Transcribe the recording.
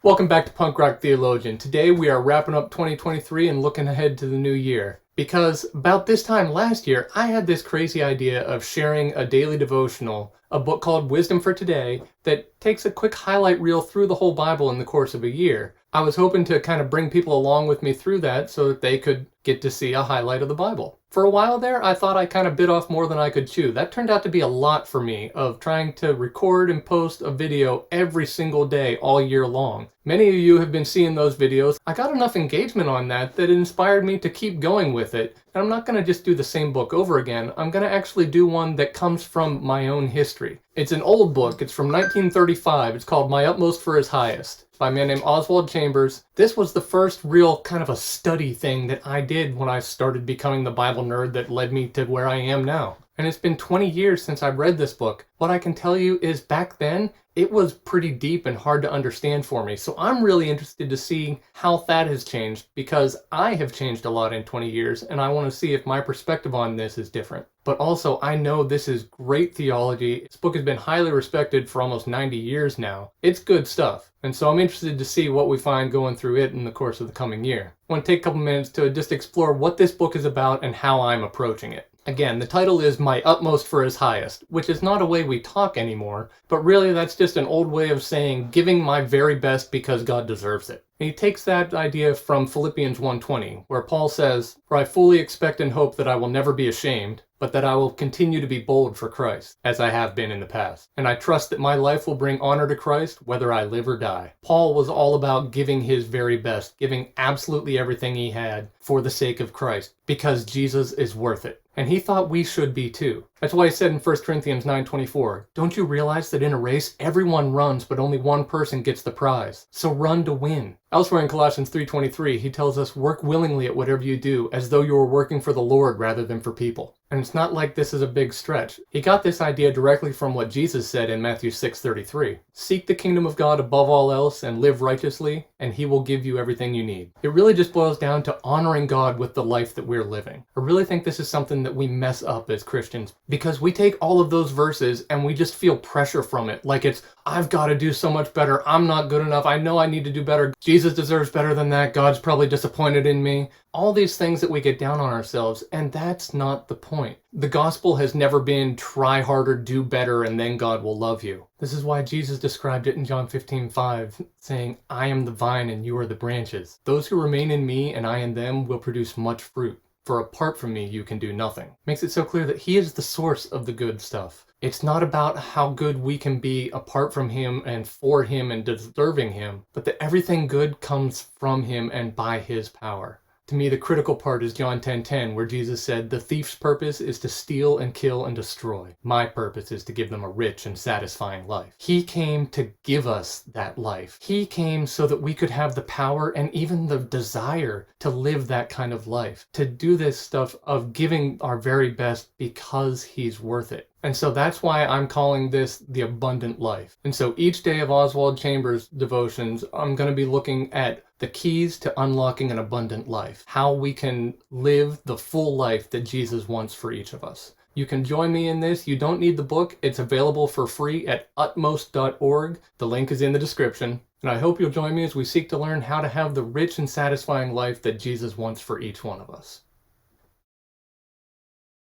Welcome back to Punk Rock Theologian. Today we are wrapping up 2023 and looking ahead to the new year. Because about this time last year, I had this crazy idea of sharing a daily devotional, a book called Wisdom for Today, that takes a quick highlight reel through the whole Bible in the course of a year. I was hoping to kind of bring people along with me through that so that they could get to see a highlight of the Bible. For a while there, I thought I kind of bit off more than I could chew. That turned out to be a lot for me, of trying to record and post a video every single day all year long. Many of you have been seeing those videos. I got enough engagement on that it inspired me to keep going with it. And I'm not going to just do the same book over again. I'm going to actually do one that comes from my own history. It's an old book. It's from 1935. It's called My Utmost for His Highest, by a man named Oswald Chambers. This was the first real kind of a study thing that I did when I started becoming the Bible nerd that led me to where I am now. And it's been 20 years since I've read this book. What I can tell you is back then, it was pretty deep and hard to understand for me. So I'm really interested to see how that has changed, because I have changed a lot in 20 years and I want to see if my perspective on this is different. But also, I know this is great theology. This book has been highly respected for almost 90 years now. It's good stuff. And so I'm interested to see what we find going through it in the course of the coming year. I want to take a couple minutes to just explore what this book is about and how I'm approaching it. Again, the title is My Utmost for His Highest, which is not a way we talk anymore, but really that's just an old way of saying giving my very best because God deserves it. And he takes that idea from Philippians 1:20, where Paul says, "For I fully expect and hope that I will never be ashamed, but that I will continue to be bold for Christ, as I have been in the past. And I trust that my life will bring honor to Christ, whether I live or die." Paul was all about giving his very best, giving absolutely everything he had for the sake of Christ, because Jesus is worth it. And he thought we should be too. That's why he said in 1 Corinthians 9:24, "Don't you realize that in a race, everyone runs, but only one person gets the prize? So run to win." Elsewhere in Colossians 3:23, he tells us, "Work willingly at whatever you do, as though you were working for the Lord rather than for people." And it's not like this is a big stretch. He got this idea directly from what Jesus said in Matthew 6:33. "Seek the kingdom of God above all else and live righteously, and he will give you everything you need." It really just boils down to honoring God with the life that we're living. I really think this is something that we mess up as Christians, because we take all of those verses and we just feel pressure from it. Like it's, I've got to do so much better. I'm not good enough. I know I need to do better. Jesus deserves better than that. God's probably disappointed in me. All these things that we get down on ourselves, and that's not the point. The gospel has never been try harder, do better, and then God will love you. This is why Jesus described it in John 15:5, saying, "I am the vine and you are the branches. Those who remain in me and I in them will produce much fruit. For apart from me, you can do nothing." Makes it so clear that he is the source of the good stuff. It's not about how good we can be apart from him and for him and deserving him, but that everything good comes from him and by his power. To me, the critical part is John 10:10, where Jesus said, "The thief's purpose is to steal and kill and destroy. My purpose is to give them a rich and satisfying life." He came to give us that life. He came so that we could have the power and even the desire to live that kind of life, to do this stuff of giving our very best because he's worth it. And so that's why I'm calling this the abundant life. And so each day of Oswald Chambers' devotions, I'm going to be looking at the keys to unlocking an abundant life, how we can live the full life that Jesus wants for each of us. You can join me in this. You don't need the book. It's available for free at utmost.org. The link is in the description. And I hope you'll join me as we seek to learn how to have the rich and satisfying life that Jesus wants for each one of us.